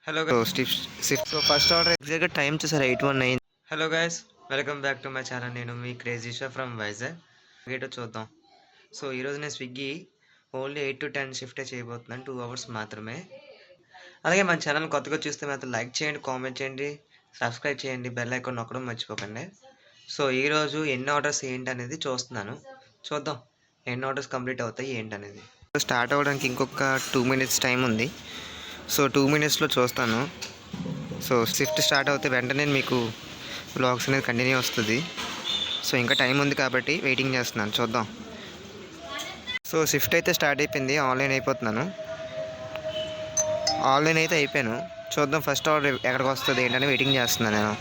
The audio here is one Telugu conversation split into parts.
హలో సో ఫస్ట్ ఆర్డర్ ఎగ్జాక్ట్గా టైం చూసారు 8:19. Hello guys, welcome back to my channel. నేను మీ క్రేజీ షో ఫ్రమ్ వైజాగ్. గేటో చూద్దాం. సో ఈరోజు నేను స్విగ్గీ ఓన్లీ 8 to 10 షిఫ్టే చేయబోతున్నాను, 2 hours మాత్రమే. అలాగే మన ఛానల్ కొత్తగా చూస్తే మాత్రం లైక్ చేయండి, కామెంట్ చేయండి, సబ్స్క్రైబ్ చేయండి, బెల్ ఐకాన్ నొక్కడం మర్చిపోకండి. సో ఈరోజు ఎన్ని ఆర్డర్స్ ఏంటి అనేది చూద్దాం ఎన్ని ఆర్డర్స్ కంప్లీట్ అవుతాయి ఏంటనేది. స్టార్ట్ అవ్వడానికి ఇంకొక 2 minutes టైం ఉంది. సో 2 minutesలో చూస్తాను. సో షిఫ్ట్ స్టార్ట్ అవుతే వెంటనే మీకు వ్లాగ్స్ అనేది కంటిన్యూ వస్తుంది. సో ఇంకా టైం ఉంది కాబట్టి వెయిటింగ్ చేస్తున్నాను, చూద్దాం. సో షిఫ్ట్ అయితే స్టార్ట్ అయిపోయింది, ఆన్లైన్ అయిపోతున్నాను. ఆన్లైన్ అయితే అయిపోయాను. చూద్దాం ఫస్ట్ ఆర్డర్ ఎక్కడికి వస్తుంది ఏంటని వెయిటింగ్ చేస్తున్నాను నేను.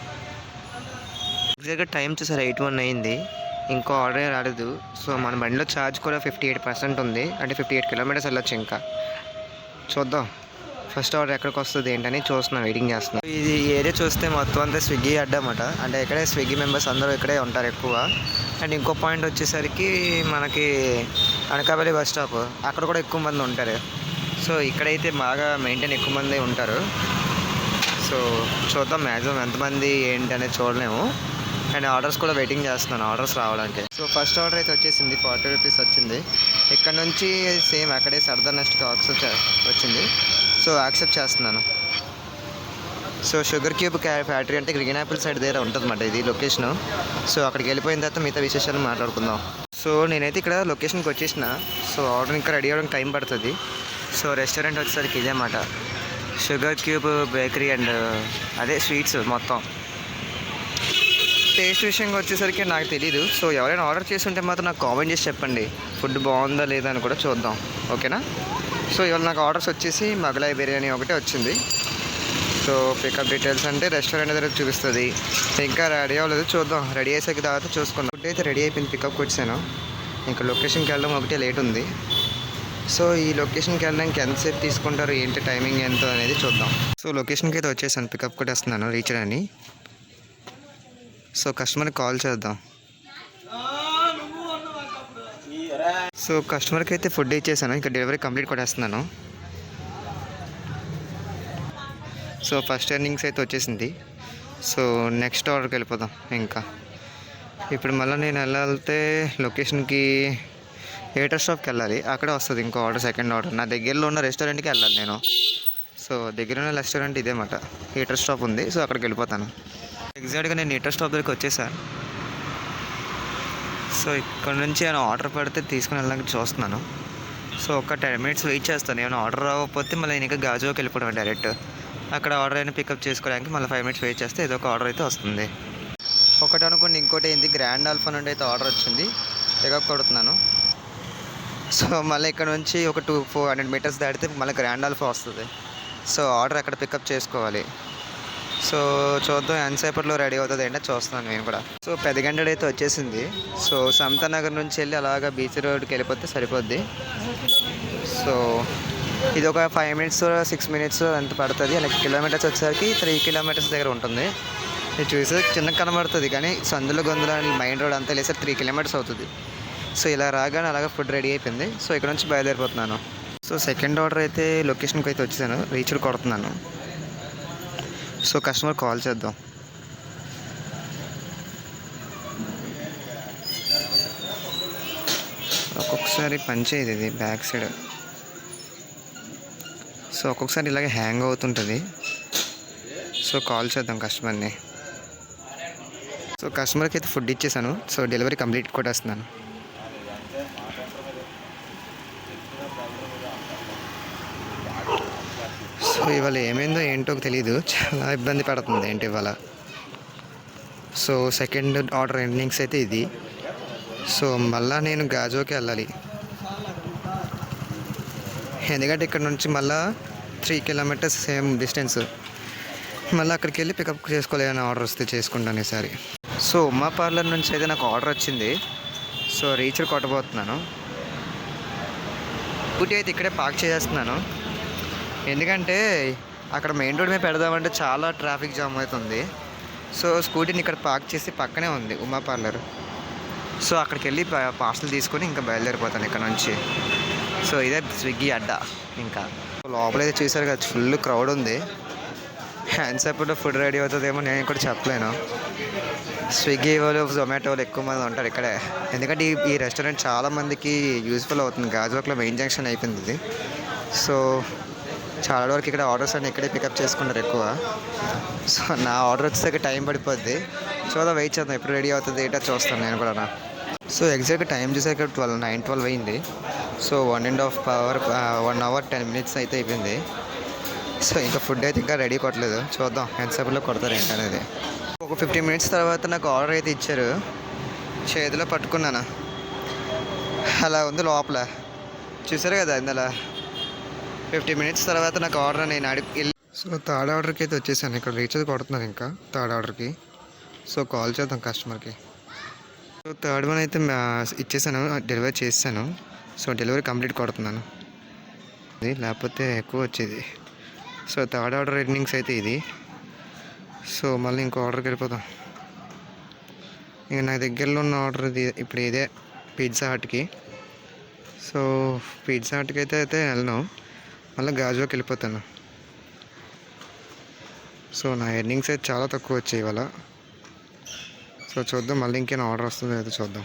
ఎగ్జాక్ట్గా టైం చూసారు 8:01 అయింది, ఇంకో ఆర్డర్ రాలేదు. సో మన బండిలో ఛార్జ్ కూడా 58% ఉంది, అంటే 58 kilometers వెళ్ళొచ్చు. ఇంకా చూద్దాం ఫస్ట్ ఆర్డర్ ఎక్కడికి వస్తుంది ఏంటని చూస్తున్నాను, వెయిటింగ్ చేస్తున్నాను. ఇది ఏరియా చూస్తే మొత్తం అంతా స్విగ్గీ అడ్డమాట, అంటే ఇక్కడే స్విగ్గీ మెంబర్స్ అందరూ ఇక్కడే ఉంటారు ఎక్కువ. అండ్ ఇంకో పాయింట్ వచ్చేసరికి మనకి అనకాపల్లి బస్ స్టాప్, అక్కడ కూడా ఎక్కువ మంది ఉంటారు. సో ఇక్కడైతే బాగా మెయింటైన్ ఎక్కువ మంది ఉంటారు. సో చూద్దాం మ్యాక్సిమం ఎంతమంది ఏంటి అనేది చూడలేము. అండ్ ఆర్డర్స్ కూడా వెయిటింగ్ చేస్తున్నాను ఆర్డర్స్ రావడానికి. సో ఫస్ట్ ఆర్డర్ అయితే వచ్చేసింది, 40 rupees వచ్చింది. ఇక్కడ నుంచి సేమ్ అక్కడే సర్దార్ నెక్స్ట్కి వచ్చింది. సో యాక్సెప్ట్ చేస్తున్నాను. సో షుగర్ క్యూబ్ ఫ్యాక్టరీ అంటే గ్రీన్ యాపిల్ సైడ్ దగ్గర ఉంటుంది అన్నమాట ఇది లొకేషను. సో అక్కడికి వెళ్ళిపోయిన తర్వాత మిగతా విశేషాలు మాట్లాడుకుందాం. సో నేనైతే ఇక్కడ లొకేషన్కి వచ్చేసిన. సో ఆర్డర్ ఇంకా రెడీ అవ్వడానికి టైం పడుతుంది. సో రెస్టారెంట్ వచ్చేసరికి ఇదే అన్నమాట, షుగర్ క్యూబ్ బేకరీ అండ్ అదే స్వీట్స్ మొత్తం. టేస్ట్ విషయంగా వచ్చేసరికి నాకు తెలీదు. సో ఎవరైనా ఆర్డర్ చేస్తుంటే మాత్రం నాకు కామెంట్ చేసి చెప్పండి, ఫుడ్ బాగుందా లేదా అని కూడా చూద్దాం, ఓకేనా. సో ఇవాళ నాకు ఆర్డర్స్ వచ్చేసి మొగలాయి బిర్యానీ ఒకటే వచ్చింది. సో పికప్ డీటెయిల్స్ అంటే రెస్టారెంట్ దగ్గర చూపిస్తుంది. ఇంకా రెడీ అవ్వలేదు, చూద్దాం. రెడీ అయ్యేసరికి తర్వాత చూసుకుందాం. ఫుడ్ అయితే రెడీ అయిపోయింది, పికప్కి వచ్చాను. ఇంకా లొకేషన్కి వెళ్ళడం ఒకటే లేట్ ఉంది. సో ఈ లొకేషన్కి వెళ్ళడానికి ఎంతసేపు తీసుకుంటారు ఏంటి, టైమింగ్ ఎంత అనేది చూద్దాం. సో లొకేషన్కి అయితే వచ్చేసాను, పికప్ కూడా వస్తున్నాను రీచ్ అని. సో కస్టమర్కి కాల్ చేద్దాం. సో కస్టమర్కి అయితే ఫుడ్ ఇచ్చేసాను, ఇంకా డెలివరీ కంప్లీట్ కొట్టేస్తున్నాను. సో ఫస్ట్ ఎర్నింగ్స్ అయితే వచ్చేసింది. సో నెక్స్ట్ ఆర్డర్కి వెళ్ళిపోదాం. ఇంకా ఇప్పుడు మళ్ళీ నేను వెళ్తే లొకేషన్కి ఏటర్ షాప్కి వెళ్ళాలి, అక్కడే వస్తుంది ఇంకో ఆర్డర్, సెకండ్ ఆర్డర్. నా దగ్గరలో ఉన్న రెస్టారెంట్కి వెళ్ళాలి నేను. సో దగ్గర ఉన్న రెస్టారెంట్ ఇదేమాట, ఏటర్ స్టాప్ ఉంది. సో అక్కడికి వెళ్ళిపోతాను. ఎగ్జాక్ట్గా నేను ఏటర్ స్టాప్ దగ్గరికి వచ్చేసాను. సో ఇక్కడ నుంచి ఏమైనా ఆర్డర్ పెడితే తీసుకుని వెళ్ళడానికి చూస్తున్నాను. సో ఒక 10 minutes వెయిట్ చేస్తాను. ఏమైనా ఆర్డర్ రాకపోతే మళ్ళీ నేను ఇంకా గాజువాకి వెళ్ళిపోవడం డైరెక్ట్. అక్కడ ఆర్డర్ అయినా పికప్ చేసుకోవడానికి మళ్ళీ 5 minutes వెయిట్ చేస్తే ఏదో ఒక ఆర్డర్ అయితే వస్తుంది. ఒకటి అనుకోండి, ఇంకోటి ఏంది, గ్రాండ్ ఆల్ఫా నుండి అయితే ఆర్డర్ వచ్చింది, పికప్ కొడుతున్నాను. సో మళ్ళీ ఇక్కడ నుంచి ఒక 400 meters దాటితే మళ్ళీ గ్రాండ్ ఆల్ఫా వస్తుంది. సో ఆర్డర్ అక్కడ పికప్ చేసుకోవాలి. సో చూద్దాం ఎంతసేపట్లో రెడీ అవుతుంది ఏంటో చూస్తున్నాను నేను కూడా. సో పెద్దగండ అయితే వచ్చేసింది. సో సమతా నగర్ నుంచి వెళ్ళి అలాగా బీచ్ రోడ్కి వెళ్ళిపోతే సరిపోద్ది. సో ఇది ఒక 5 minutes 6 minutes ఎంత పడుతుంది. అలాగే కిలోమీటర్స్ వచ్చేసరికి 3 kilometers దగ్గర ఉంటుంది. ఇది చూసే చిన్నగా కనబడుతుంది, కానీ సందులో గొంతులో మెయిన్ రోడ్ అంతా వెళ్ళేసరికి 3 kilometers అవుతుంది. సో ఇలా రాగానే అలాగే ఫుడ్ రెడీ అయిపోయింది. సో ఇక్కడ నుంచి బయలుదేరిపోతున్నాను. సో సెకండ్ ఆర్డర్ అయితే లొకేషన్కి అయితే వచ్చేసాను, రీచ్ కొడుతున్నాను. సో కస్టమర్ కాల్ చేద్దాం. ఒక్కొక్కసారి పనిచేయదు ఇది బ్యాక్ సైడ్. సో ఒక్కొక్కసారి ఇలాగే హ్యాంగ్ అవుతుంటుంది. సో కాల్ చేద్దాం కస్టమర్ని. సో కస్టమర్కి అయితే ఫుడ్ ఇచ్చేసాను. సో డెలివరీ కంప్లీట్ కొట్టేస్తున్నాను. సో ఇవాళ ఏమైందో ఏంటో తెలీదు, చాలా ఇబ్బంది పడుతుంది ఏంటి ఇవాళ. సో సెకండ్ ఆర్డర్ ఎండింగ్స్ అయితే ఇది. సో మళ్ళీ నేను గాజువాకి వెళ్ళాలి, ఎందుకంటే ఇక్కడ నుంచి మళ్ళీ 3 kilometers సేమ్ డిస్టెన్స్. మళ్ళీ అక్కడికి వెళ్ళి పికప్ చేసుకోలేని ఆర్డర్ వస్తే చేసుకుంటాను ఈసారి. సో ఉమా పార్లర్ నుంచి అయితే నాకు ఆర్డర్ వచ్చింది. So reach కొట్టబోతున్నాను. స్కూటీ అయితే ఇక్కడే పార్క్ చేసేస్తున్నాను, ఎందుకంటే అక్కడ మెయిన్ రోడ్ మీద పెడదామంటే చాలా ట్రాఫిక్ జామ్ అవుతుంది. సో స్కూటీని ఇక్కడ పార్క్ చేసి పక్కనే ఉంది ఉమా పార్లర్. సో అక్కడికి వెళ్ళి పార్సల్ తీసుకొని ఇంకా బయలుదేరిపోతాను ఇక్కడ నుంచి. సో ఇదే స్విగ్గీ అడ్డా. ఇంకా లోపలైతే చూసారు కదా, ఫుల్ క్రౌడ్ ఉంది. ఎంతసేపట్లో ఫుడ్ రెడీ అవుతుందేమో నేను కూడా చెప్పలేను. స్విగ్గీ వాళ్ళు, జొమాటో వాళ్ళు ఎక్కువ మంది ఉంటారు ఇక్కడే. ఎందుకంటే ఈ రెస్టారెంట్ చాలా మందికి యూజ్ఫుల్ అవుతుంది. గాజువాకలో మెయిన్ జంక్షన్ అయిపోయింది ఇది. సో చాలా వరకు ఇక్కడ ఆర్డర్స్ అన్నీ ఇక్కడే పికప్ చేసుకుంటారు ఎక్కువ. సో నా ఆర్డర్ వచ్చేసరికి టైం పడిపోద్ది. చూద్దాం, వెయిట్ చేద్దాం ఎప్పుడు రెడీ అవుతుంది ఏంటో చూస్తాను నేను కూడా. సో ఎగ్జాక్ట్గా టైం చూసాక 9:12 అయింది. సో 1.5 అవర్ 10 minutes అయితే అయిపోయింది. సో ఇంకా ఫుడ్ అయితే ఇంకా రెడీ కొట్టలేదు. చూద్దాం ఎంతసేపులో కొడతారు ఏంటనేది. ఒక 15 minutes తర్వాత నాకు ఆర్డర్ అయితే ఇచ్చారు. చేతిలో పట్టుకున్నాను, అలా ఉంది లోపల. చూసారు కదా ఇందులో 15 minutes తర్వాత నాకు ఆర్డర్ నేను వెళ్ళి. సో థర్డ్ ఆర్డర్కి అయితే వచ్చేసాను. ఇక్కడ రీఛార్జ్ కొడుతున్నాను ఇంకా థర్డ్ ఆర్డర్కి. సో కాల్ చేద్దాం కస్టమర్కి. సో థర్డ్ వన్ అయితే ఇచ్చేసాను, డెలివరీ చేసాను. సో డెలివరీ కంప్లీట్ కొడుతున్నాను, లేకపోతే ఎక్కువ వచ్చేది. సో థర్డ్ ఆర్డర్ ఎర్నింగ్స్ అయితే ఇది. సో మళ్ళీ ఇంకో ఆర్డర్కి వెళ్ళిపోతాం. ఇక నా దగ్గరలో ఉన్న ఆర్డర్ ఇది ఇప్పుడు ఇదే, పిజ్జా హట్కి. సో పిజ్జా హట్కి అయితే వెళ్ళను, మళ్ళీ గాజువాకి వెళ్ళిపోతాను. సో నా ఎర్నింగ్స్ అయితే చాలా తక్కువ వచ్చాయి ఇవాళ. సో చూద్దాం మళ్ళీ ఇంకేమైనా ఆర్డర్ వస్తుందో లేదో చూద్దాం.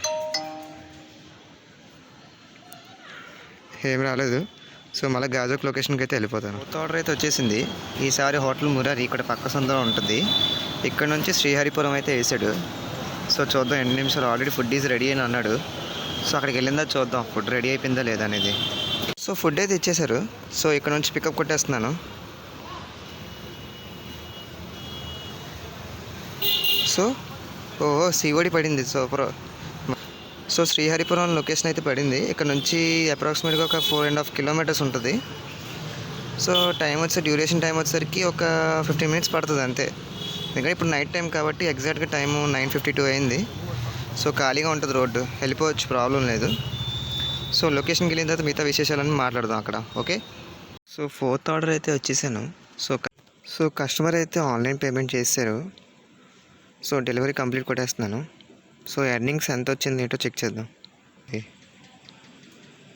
ఏం రాలేదు. సో మళ్ళీ గాజువాక్ లొకేషన్కి అయితే వెళ్ళిపోతాను. కొత్త ఆర్డర్ అయితే వచ్చేసింది. ఈసారి హోటల్ మురారి ఇక్కడ పక్క సందులో ఉంటుంది. ఇక్కడ నుంచి శ్రీహరిపురం అయితే వేసాడు. సో చూద్దాం ఎన్ని నిమిషాలు. ఆల్రెడీ ఫుడ్ ఈజ్ రెడీ అని అన్నాడు. సో అక్కడికి వెళ్ళిందా చూద్దాం ఫుడ్ రెడీ అయిపోయిందా లేదా అనేది. సో ఫుడ్ అయితే ఇచ్చేశారు. సో ఇక్కడ నుంచి పికప్ కొట్టేస్తున్నాను. సో సిఓడి పడింది సూపర్. సో శ్రీహరిపురం లొకేషన్ అయితే పడింది. ఇక్కడ నుంచి అప్రాక్సిమేట్గా ఒక 4.5 kilometers ఉంటుంది. సో డ్యూరేషన్ టైం వచ్చేసరికి ఒక 15 minutes పడుతుంది అంతే. ఎందుకంటే ఇప్పుడు నైట్ టైం కాబట్టి ఎగ్జాక్ట్గా టైము 9:52 అయింది. సో ఖాళీగా ఉంటుంది రోడ్డు, వెళ్ళిపోవచ్చు, ప్రాబ్లం లేదు. సో లొకేషన్కి వెళ్ళిన తర్వాత మిగతా విశేషాలని మాట్లాడదాం అక్కడ. ఓకే. సో ఫోర్త్ ఆర్డర్ అయితే వచ్చేసాను. సో కస్టమర్ అయితే ఆన్లైన్ పేమెంట్ చేశారు. సో డెలివరీ కంప్లీట్ కొట్టేస్తున్నాను. సో ఎర్నింగ్స్ ఎంత వచ్చింది ఏంటో చెక్ చేద్దాం.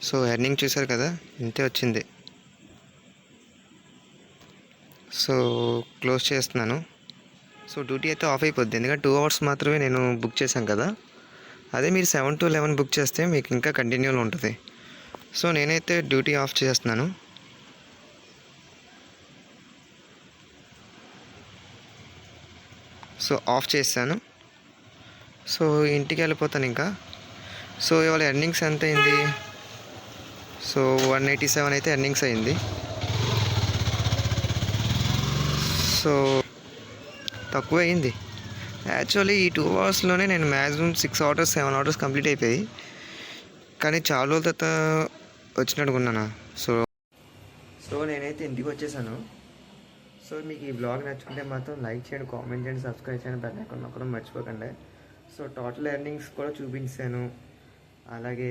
సో ఎర్నింగ్ చూసారు కదా, ఇంతే వచ్చింది. సో క్లోజ్ చేస్తున్నాను. సో డ్యూటీ అయితే ఆఫ్ అయిపోద్ది, ఎందుకంటే 2 hours మాత్రమే నేను బుక్ చేశాను కదా. అదే మీరు 7 to 11 బుక్ చేస్తే మీకు ఇంకా కంటిన్యూలో ఉంటుంది. సో నేనైతే డ్యూటీ ఆఫ్ చేస్తున్నాను. సో ఆఫ్ చేశాను. సో ఇంటికి వెళ్ళిపోతాను ఇంకా. సో ఇవాళ ఎర్నింగ్స్ ఎంత అయింది? సో 187 అయితే ఎర్నింగ్స్ అయింది. సో తక్కువ అయింది. యాక్చువల్లీ ఈ 2 hours నేను మ్యాక్సిమం 6 orders 7 orders కంప్లీట్ అయిపోయి, కానీ చాలా రోజుల తర్వాత వచ్చినట్టుకున్నాను. సో నేనైతే ఇంటికి వచ్చేసాను. సో మీకు ఈ బ్లాగ్ నచ్చుకుంటే మాత్రం లైక్ చేయండి, కామెంట్ చేయండి, సబ్స్క్రైబ్ చేయండి, బెల్ ఐకాన్ నొక్కడం మర్చిపోకండి. సో టోటల్ ఎర్నింగ్స్ కూడా చూపించాను. అలాగే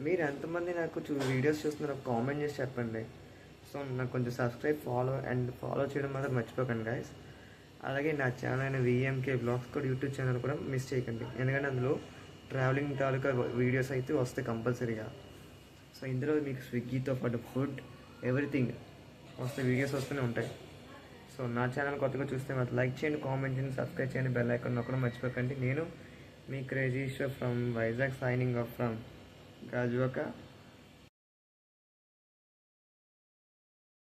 మీరు ఎంతమంది నాకు వీడియోస్ చూస్తున్నారో కామెంట్ చేసి చెప్పండి. సో నాకు కొంచెం సబ్స్క్రైబ్, ఫాలో చేయడం మాత్రం మర్చిపోకండి గైస్. అలాగే నా ఛానల్ అయిన విఎంకే బ్లాగ్స్ కూడా యూట్యూబ్ ఛానల్ కూడా మిస్ చేయకండి, ఎందుకంటే అందులో ట్రావెలింగ్ తాలూకా వీడియోస్ అయితే వస్తాయి కంపల్సరీగా. సో ఇందులో మీకు స్విగ్గీతో పాటు ఫుడ్ ఎవ్రీథింగ్ వస్తాయి, వీడియోస్ వస్తూనే ఉంటాయి. సో నా ఛానల్ కొత్తగా చూస్తే మాత్రం లైక్ చేయండి, కామెంట్ చేయండి, సబ్స్క్రైబ్ చేయండి, బెల్ ఐకాన్ నొక్కడం మర్చిపోకండి. నేను మీ crazy Eshwar from Vizag, signing off from Gajuwaka.